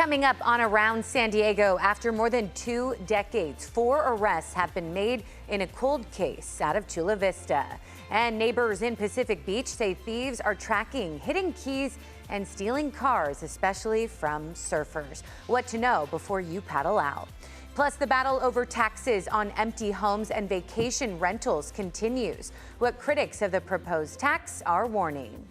Coming up on Around San Diego, after more than 2 decades, 4 arrests have been made in a cold case out of Chula Vista. And neighbors in Pacific Beach say thieves are tracking hidden keys and stealing cars, especially from surfers. What to know before you paddle out. Plus, the battle over taxes on empty homes and vacation rentals continues. What critics of the proposed tax are warning.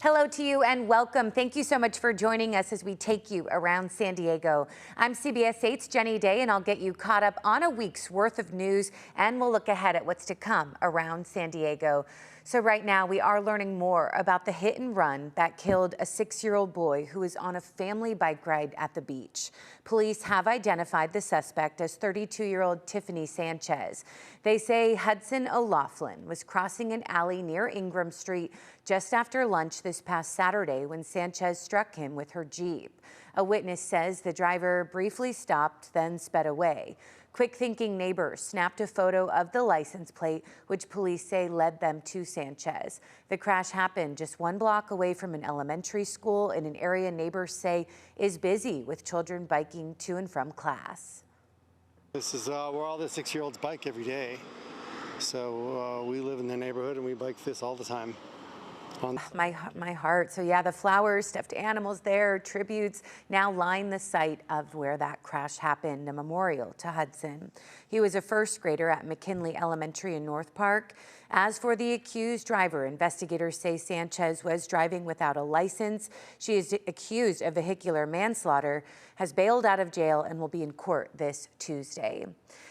Hello to you and welcome. Thank you so much for joining us as we take you around San Diego. I'm CBS 8's Jenny Day, and I'll get you caught up on a week's worth of news, and we'll look ahead at what's to come around San Diego. So right now we are learning more about the hit and run that killed a 6-year-old boy who was on a family bike ride at the beach. Police have identified the suspect as 32-year-old Tiffany Sanchez. They say Hudson O'Laughlin was crossing an alley near Ingram Street just after lunch this past Saturday when Sanchez struck him with her Jeep. A witness says the driver briefly stopped, then sped away. Quick-thinking neighbors snapped a photo of the license plate, which police say led them to Sanchez. The crash happened just 1 block away from an elementary school in an area neighbors say is busy with children biking to and from class. This is where all the 6-year-olds bike every day. So we live in the neighborhood and we bike this all the time. My heart. So yeah, the flowers, stuffed animals there, tributes now line the site of where that crash happened, a memorial to Hudson. He was a first grader at McKinley Elementary in North Park. As for the accused driver, investigators say Sanchez was driving without a license. She is accused of vehicular manslaughter, has bailed out of jail, and will be in court this Tuesday.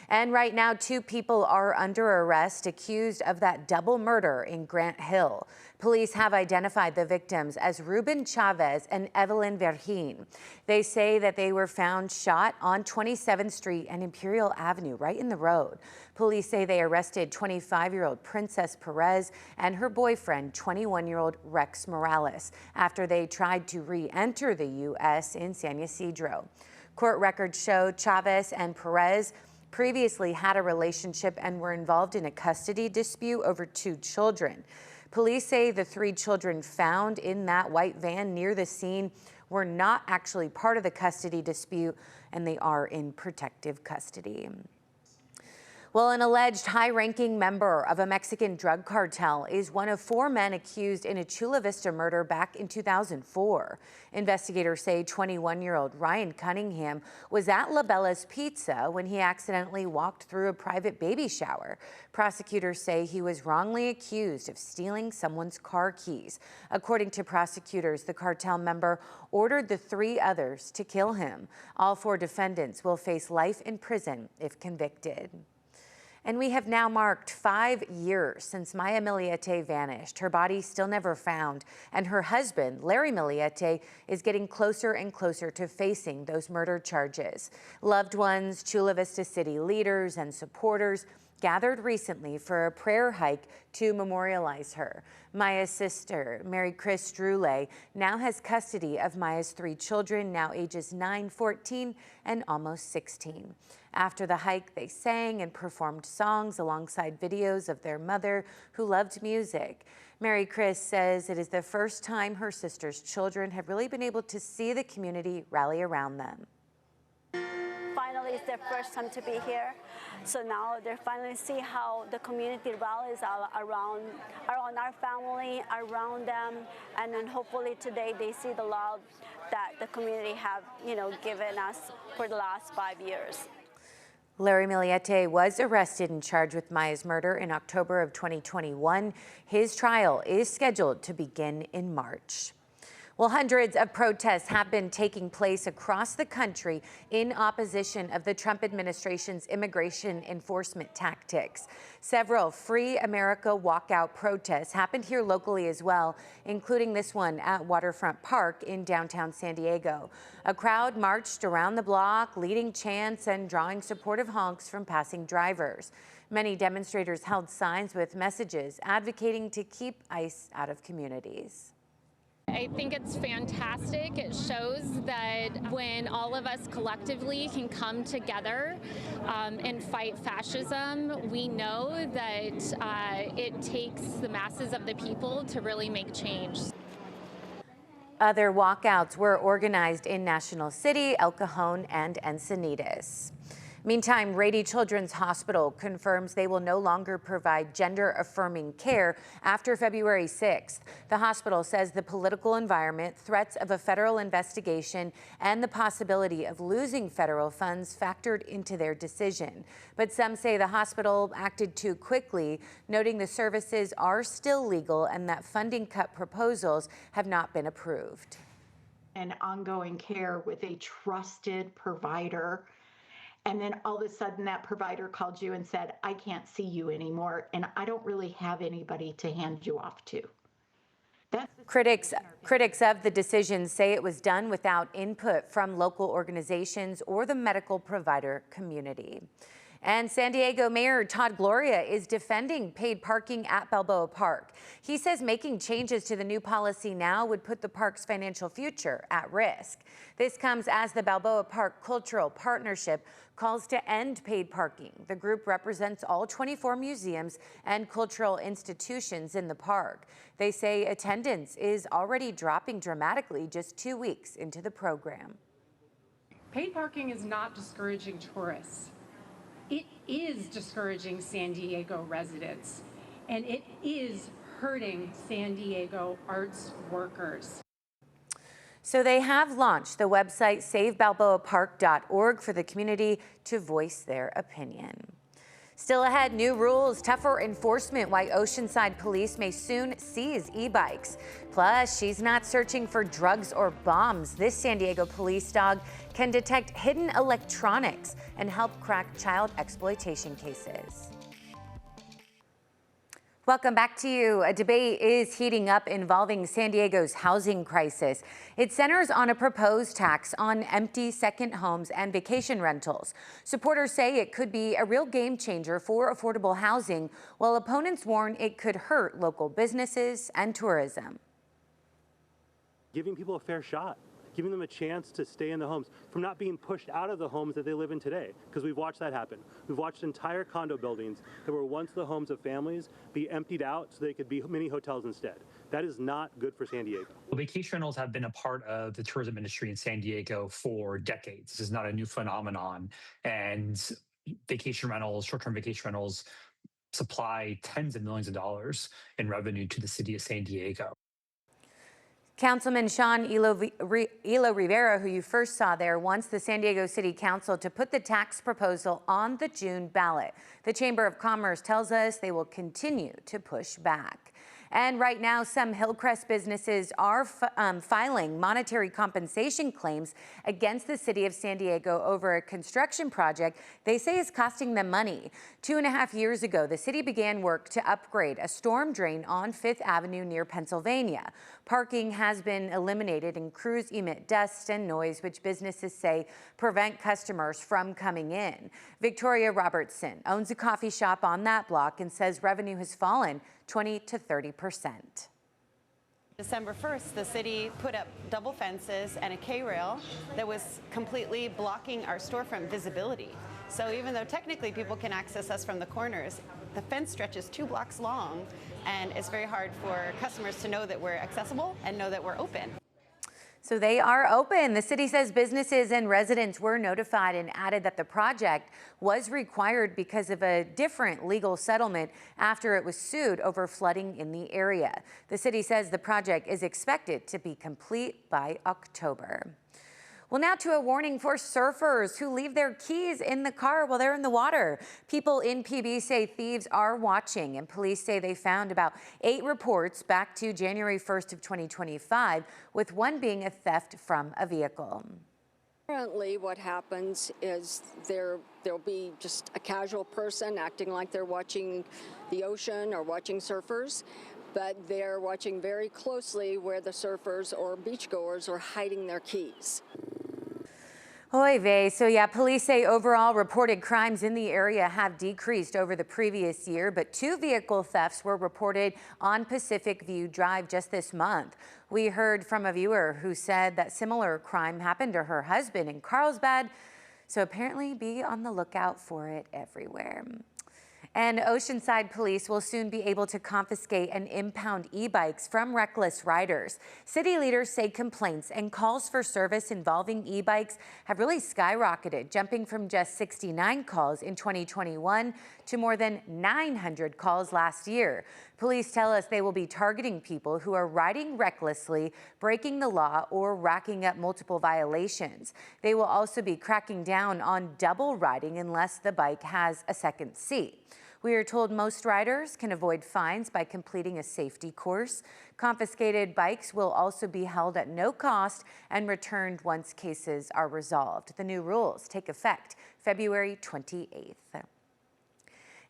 And right now, 2 people are under arrest accused of that double murder in Grant Hill. Police have identified the victims as Ruben Chavez and Evelyn Vergin. They say that they were found shot on 27th Street and Imperial Avenue, right in the road. Police say they arrested 25-year-old Princess Perez and her boyfriend, 21-year-old Rex Morales, after they tried to re-enter the U.S. in San Ysidro. Court records show Chavez and Perez previously had a relationship and were involved in a custody dispute over 2 children. Police say the 3 children found in that white van near the scene were not actually part of the custody dispute, and they are in protective custody. Well, an alleged high-ranking member of a Mexican drug cartel is one of 4 men accused in a Chula Vista murder back in 2004. Investigators say 21-year-old Ryan Cunningham was at La Bella's Pizza when he accidentally walked through a private baby shower. Prosecutors say he was wrongly accused of stealing someone's car keys. According to prosecutors, the cartel member ordered the 3 others to kill him. All 4 defendants will face life in prison if convicted. And we have now marked 5 years since Maya Millete vanished. Her body still never found, and her husband, Larry Millete, is getting closer and closer to facing those murder charges. Loved ones, Chula Vista City leaders, and supporters gathered recently for a prayer hike to memorialize her. Maya's sister, Mary Chris Drule, now has custody of Maya's 3 children, now ages 9, 14, and almost 16. After the hike, they sang and performed songs alongside videos of their mother, who loved music. Mary Chris says it is the first time her sister's children have really been able to see the community rally around them. Finally, it's their first time to be here. So now they finally see how the community rallies around our family, around them, and then hopefully today they see the love that the community have, given us for the last 5 years. Larry Millete was arrested and charged with Maya's murder in October of 2021. His trial is scheduled to begin in March. Well, hundreds of protests have been taking place across the country in opposition of the Trump administration's immigration enforcement tactics. Several Free America walkout protests happened here locally as well, including this one at Waterfront Park in downtown San Diego. A crowd marched around the block, leading chants and drawing supportive honks from passing drivers. Many demonstrators held signs with messages advocating to keep ICE out of communities. I think it's fantastic. It shows that when all of us collectively can come together and fight fascism, we know that it takes the masses of the people to really make change. Other walkouts were organized in National City, El Cajon, and Encinitas. Meantime, Rady Children's Hospital confirms they will no longer provide gender-affirming care after February 6th. The hospital says the political environment, threats of a federal investigation, and the possibility of losing federal funds factored into their decision. But some say the hospital acted too quickly, noting the services are still legal and that funding cut proposals have not been approved. And ongoing care with a trusted provider. And then all of a sudden that provider called you and said, I can't see you anymore, and I don't really have anybody to hand you off to. Critics of the decision say it was done without input from local organizations or the medical provider community. And San Diego Mayor Todd Gloria is defending paid parking at Balboa Park. He says making changes to the new policy now would put the park's financial future at risk. This comes as the Balboa Park Cultural Partnership calls to end paid parking. The group represents all 24 museums and cultural institutions in the park. They say attendance is already dropping dramatically just 2 weeks into the program. Paid parking is not discouraging tourists. It is discouraging San Diego residents, and it is hurting San Diego arts workers. So they have launched the website savebalboapark.org for the community to voice their opinion. Still ahead, new rules, tougher enforcement, why Oceanside police may soon seize e-bikes. Plus, she's not searching for drugs or bombs. This San Diego police dog can detect hidden electronics and help crack child exploitation cases. Welcome back to you. A debate is heating up involving San Diego's housing crisis. It centers on a proposed tax on empty second homes and vacation rentals. Supporters say it could be a real game changer for affordable housing, while opponents warn it could hurt local businesses and tourism. Giving people a fair shot, giving them a chance to stay in the homes, from not being pushed out of the homes that they live in today, because we've watched that happen. We've watched entire condo buildings that were once the homes of families be emptied out so they could be mini hotels instead. That is not good for San Diego. Well, vacation rentals have been a part of the tourism industry in San Diego for decades. This is not a new phenomenon. And vacation rentals, short-term vacation rentals, supply tens of millions of dollars in revenue to the city of San Diego. Councilman Sean Elo Rivera, who you first saw there, wants the San Diego City Council to put the tax proposal on the June ballot. The Chamber of Commerce tells us they will continue to push back. And right now, some Hillcrest businesses are filing monetary compensation claims against the city of San Diego over a construction project they say is costing them money. 2.5 years ago, the city began work to upgrade a storm drain on 5th Avenue near Pennsylvania. Parking has been eliminated and crews emit dust and noise, which businesses say prevent customers from coming in. Victoria Robertson owns a coffee shop on that block and says revenue has fallen 20 to 30%. December 1st, the city put up double fences and a K-rail that was completely blocking our storefront visibility. So even though technically people can access us from the corners, the fence stretches 2 blocks long, and it's very hard for customers to know that we're accessible and know that we're open. So they are open. The city says businesses and residents were notified and added that the project was required because of a different legal settlement after it was sued over flooding in the area. The city says the project is expected to be complete by October. Well, now to a warning for surfers who leave their keys in the car while they're in the water. People in PB say thieves are watching, and police say they found about 8 reports back to January 1st of 2025, with one being a theft from a vehicle. Currently, what happens is there'll be just a casual person acting like they're watching the ocean or watching surfers, but they're watching very closely where the surfers or beachgoers are hiding their keys. Oy vey. So yeah, police say overall reported crimes in the area have decreased over the previous year, but 2 vehicle thefts were reported on Pacific View Drive just this month. We heard from a viewer who said that similar crime happened to her husband in Carlsbad, so apparently be on the lookout for it everywhere. And Oceanside police will soon be able to confiscate and impound e-bikes from reckless riders. City leaders say complaints and calls for service involving e-bikes have really skyrocketed, jumping from just 69 calls in 2021 to more than 900 calls last year. Police tell us they will be targeting people who are riding recklessly, breaking the law, or racking up multiple violations. They will also be cracking down on double riding unless the bike has a second seat. We are told most riders can avoid fines by completing a safety course. Confiscated bikes will also be held at no cost and returned once cases are resolved. The new rules take effect February 28th.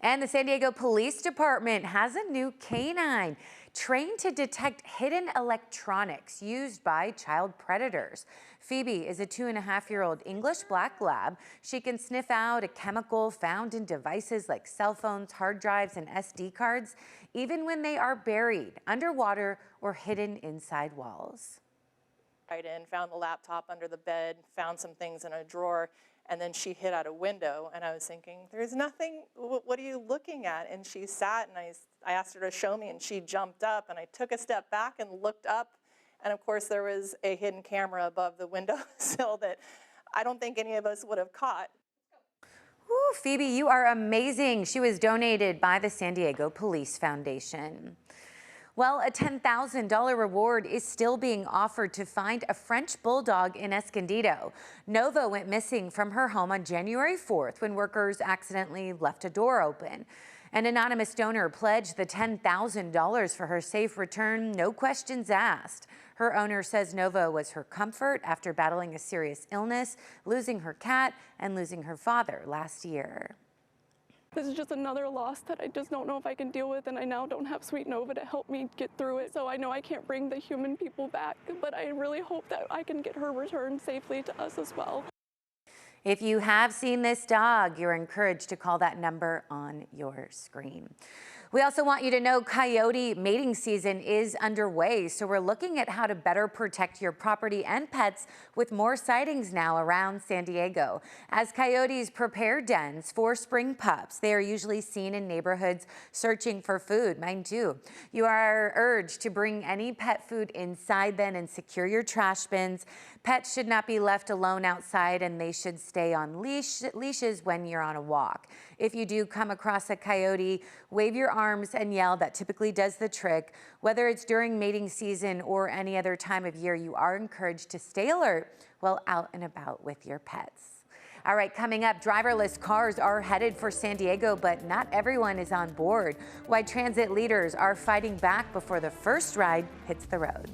And the San Diego Police Department has a new canine trained to detect hidden electronics used by child predators. Phoebe is a 2.5-year-old English black lab. She can sniff out a chemical found in devices like cell phones, hard drives, and SD cards, even when they are buried underwater or hidden inside walls. Right in, found the laptop under the bed, found some things in a drawer, and then she hid out a window, and I was thinking, there's nothing, what are you looking at? And she sat, and I asked her to show me, and she jumped up, and I took a step back and looked up, and of course there was a hidden camera above the windowsill that I don't think any of us would have caught. Ooh, Phoebe, you are amazing. She was donated by the San Diego Police Foundation. Well, a $10,000 reward is still being offered to find a French bulldog in Escondido. Nova went missing from her home on January 4th when workers accidentally left a door open. An anonymous donor pledged the $10,000 for her safe return, no questions asked. Her owner says Nova was her comfort after battling a serious illness, losing her cat, and losing her father last year. This is just another loss that I just don't know if I can deal with, and I now don't have Sweet Nova to help me get through it. So I know I can't bring the human people back, but I really hope that I can get her returned safely to us as well. If you have seen this dog, you're encouraged to call that number on your screen. We also want you to know coyote mating season is underway, so we're looking at how to better protect your property and pets with more sightings now around San Diego. As coyotes prepare dens for spring pups, they are usually seen in neighborhoods searching for food. Mine too. You are urged to bring any pet food inside then and secure your trash bins. Pets should not be left alone outside, and they should stay on leashes when you're on a walk. If you do come across a coyote, wave your arms and yell. That typically does the trick. Whether it's during mating season or any other time of year, you are encouraged to stay alert while out and about with your pets. All right, coming up, driverless cars are headed for San Diego, but not everyone is on board. Why transit leaders are fighting back before the first ride hits the road.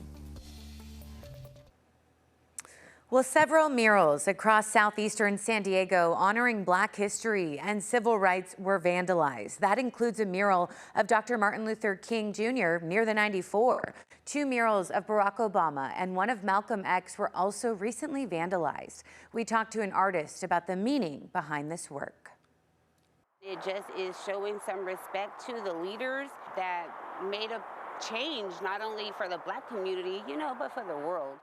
Well, several murals across southeastern San Diego honoring Black history and civil rights were vandalized. That includes a mural of Dr. Martin Luther King Jr. near the 94. 2 murals of Barack Obama and one of Malcolm X were also recently vandalized. We talked to an artist about the meaning behind this work. It just is showing some respect to the leaders that made a change, not only for the Black community, but for the world.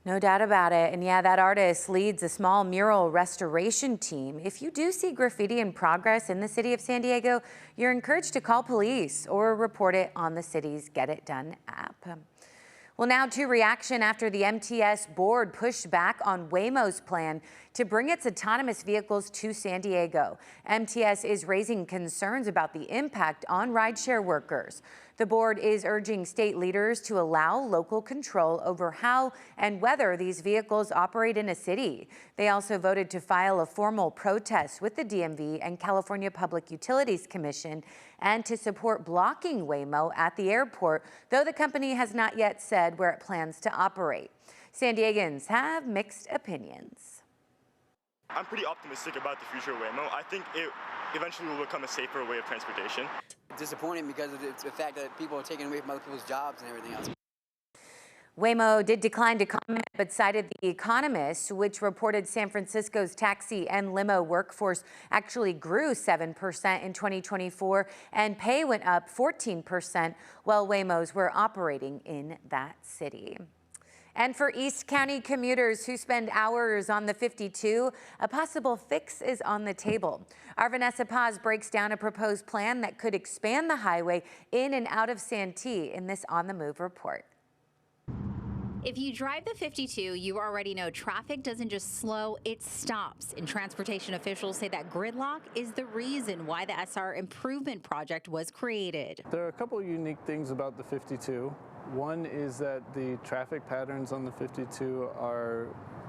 No doubt about it. And yeah, that artist leads a small mural restoration team. If you do see graffiti in progress in the city of San Diego, you're encouraged to call police or report it on the city's Get It Done app. Well, now to reaction after the MTS board pushed back on Waymo's plan to bring its autonomous vehicles to San Diego. MTS is raising concerns about the impact on rideshare workers. The board is urging state leaders to allow local control over how and whether these vehicles operate in a city. They also voted to file a formal protest with the DMV and California Public Utilities Commission and to support blocking Waymo at the airport, though the company has not yet said where it plans to operate. San Diegans have mixed opinions. I'm pretty optimistic about the future of Waymo. I think it eventually will become a safer way of transportation. Disappointing because of the fact that people are taking away from other people's jobs and everything else. Waymo did decline to comment, but cited The Economist, which reported San Francisco's taxi and limo workforce actually grew 7% in 2024, and pay went up 14% while Waymos were operating in that city. And for East County commuters who spend hours on the 52, a possible fix is on the table. Our Vanessa Paz breaks down a proposed plan that could expand the highway in and out of Santee in this On the Move report. If you drive the 52, you already know traffic doesn't just slow, it stops. And transportation officials say that gridlock is the reason why the SR Improvement Project was created. There are a couple of unique things about the 52. One is that the traffic patterns on the 52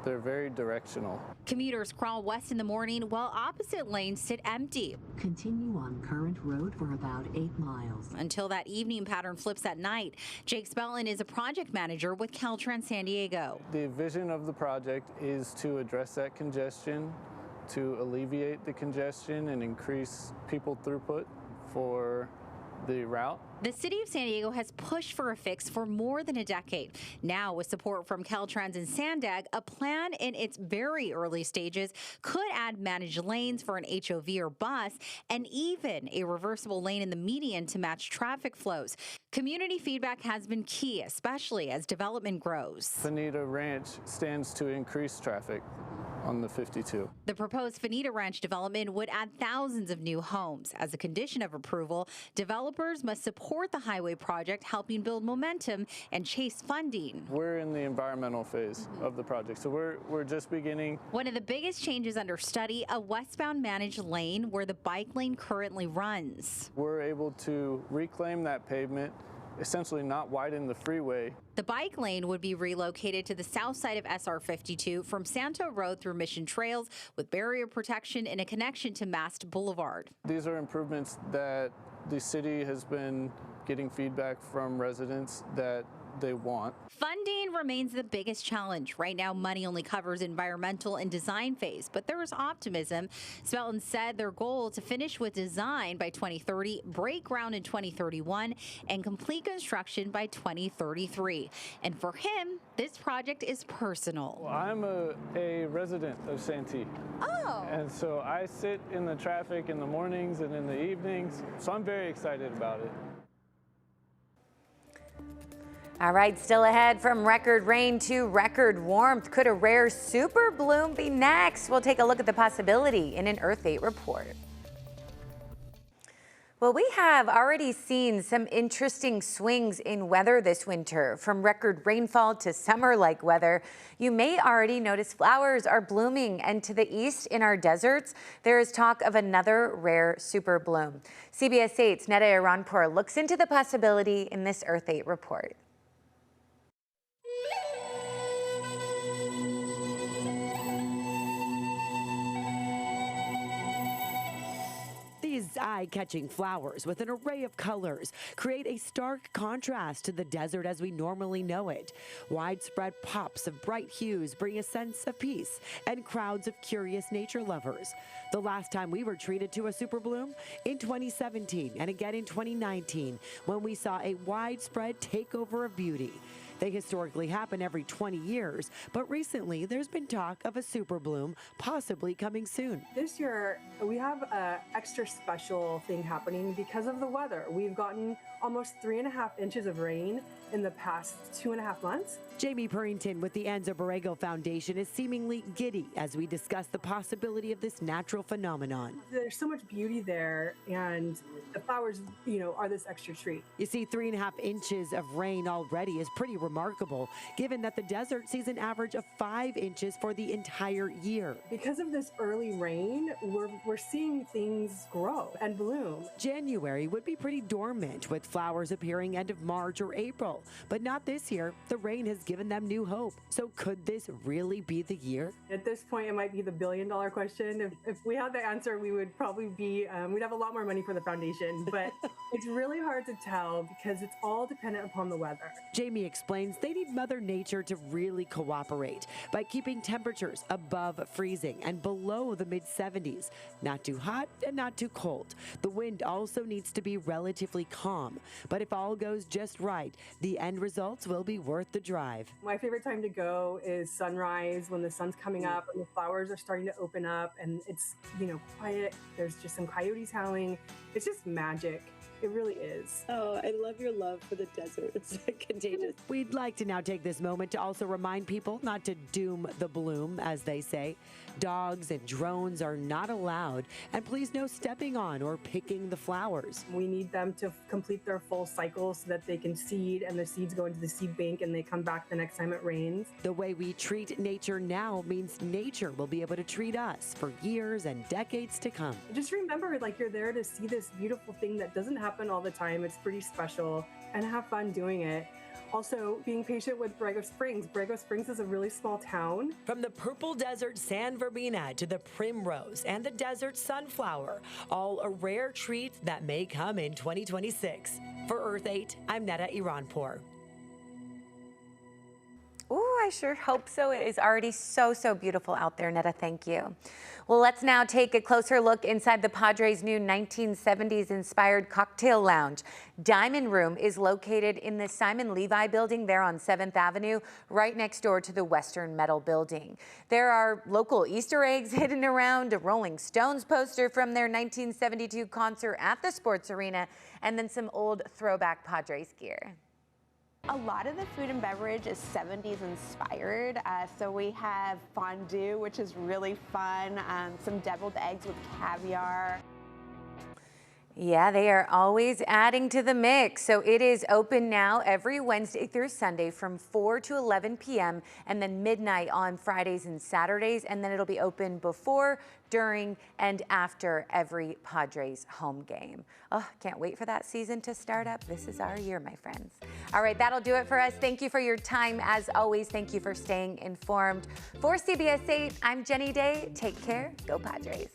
they're very directional. Commuters crawl west in the morning while opposite lanes sit empty. Continue on Current Road for about 8 miles. Until that evening pattern flips at night. Jake Spellin is a project manager with Caltrans San Diego. The vision of the project is to address that congestion, to alleviate the congestion and increase people throughput for the route. The city of San Diego has pushed for a fix for more than a decade. Now, with support from Caltrans and Sandag, a plan in its very early stages could add managed lanes for an HOV or bus and even a reversible lane in the median to match traffic flows. Community feedback has been key, especially as development grows. Bonita Ranch stands to increase traffic on the 52. The proposed Fanita Ranch development would add thousands of new homes. As a condition of approval, developers must support the highway project, helping build momentum and chase funding. We're in the environmental phase of the project, so we're just beginning. One of the biggest changes under study, a westbound managed lane where the bike lane currently runs. We're able to reclaim that pavement, essentially not widen the freeway. The bike lane would be relocated to the south side of SR 52 from Santo Road through Mission Trails with barrier protection and a connection to Mast Boulevard. These are improvements that the city has been getting feedback from residents that they want. Funding remains the biggest challenge. Right now, money only covers environmental and design phase, but there is optimism. Spelton said their goal to finish with design by 2030, break ground in 2031, and complete construction by 2033. And for him, this project is personal. Well, I'm a resident of Santee. Oh. And so I sit in the traffic in the mornings and in the evenings, so I'm very excited about it. All right, still ahead from record rain to record warmth. Could a rare super bloom be next? We'll take a look at the possibility in an Earth 8 report. Well, we have already seen some interesting swings in weather this winter, from record rainfall to summer-like weather. You may already notice flowers are blooming, and to the east in our deserts, there is talk of another rare super bloom. CBS 8's Neda Iranpour looks into the possibility in this Earth 8 report. These eye-catching flowers with an array of colors create a stark contrast to the desert as we normally know it. Widespread pops of bright hues bring a sense of peace and crowds of curious nature lovers. The last time we were treated to a super bloom? In 2017 and again in 2019, when we saw a widespread takeover of beauty. They historically happen every 20 years, but recently there's been talk of a super bloom possibly coming soon. This year, we have an extra special thing happening because of the weather. We've gotten almost 3.5 inches of rain in the past 2.5 months. Jamie Purrington with the Enzo Borrego Foundation is seemingly giddy as we discuss the possibility of this natural phenomenon. There's so much beauty there, and the flowers, are this extra treat. You see, 3.5 inches of rain already is pretty remarkable, given that the desert sees an average of 5 inches for the entire year. Because of this early rain, we're seeing things grow and bloom. January would be pretty dormant, with flowers appearing end of March or April, but not this year. The rain has given them new hope. So could this really be the year? At this point, it might be the billion-dollar question. If we had the answer, we would probably be, we'd have a lot more money for the foundation, but it's really hard to tell because it's all dependent upon the weather. Jamie explained explains they need Mother Nature to really cooperate by keeping temperatures above freezing and below the mid-70s. Not too hot and not too cold. The wind also needs to be relatively calm. But if all goes just right, the end results will be worth the drive. My favorite time to go is sunrise, when the sun's coming up and the flowers are starting to open up and it's, quiet. There's just some coyotes howling. It's just magic. It really is. Oh, I love your love for the desert. It's contagious. We'd like to now take this moment to also remind people not to doom the bloom, as they say. Dogs and drones are not allowed, and please no stepping on or picking the flowers. We need them to complete their full cycle so that they can seed, and the seeds go into the seed bank and they come back the next time it rains. The way we treat nature now means nature will be able to treat us for years and decades to come. Just remember, you're there to see this beautiful thing that doesn't happen all the time. It's pretty special, and have fun doing it. Also, being patient with Borrego Springs. Borrego Springs is a really small town. From the purple desert sand verbena to the primrose and the desert sunflower, all a rare treat that may come in 2026. For Earth 8, I'm Netta Iranpour. Ooh, I sure hope so. It is already so beautiful out there, Netta. Thank you. Well, let's now take a closer look inside the Padres' new 1970s-inspired cocktail lounge. Diamond Room is located in the Simon Levi building there on 7th Avenue, right next door to the Western Metal building. There are local Easter eggs hidden around, a Rolling Stones poster from their 1972 concert at the Sports Arena, and then some old throwback Padres gear. A lot of the food and beverage is 70s inspired. So we have fondue, which is really fun, some deviled eggs with caviar. Yeah, they are always adding to the mix. So it is open now every Wednesday through Sunday from 4 to 11 p.m. and then midnight on Fridays and Saturdays. And then it'll be open before, during, and after every Padres home game. Oh, can't wait for that season to start up. This is our year, my friends. All right, that'll do it for us. Thank you for your time. As always, thank you for staying informed. For CBS 8, I'm Jenny Day. Take care. Go Padres.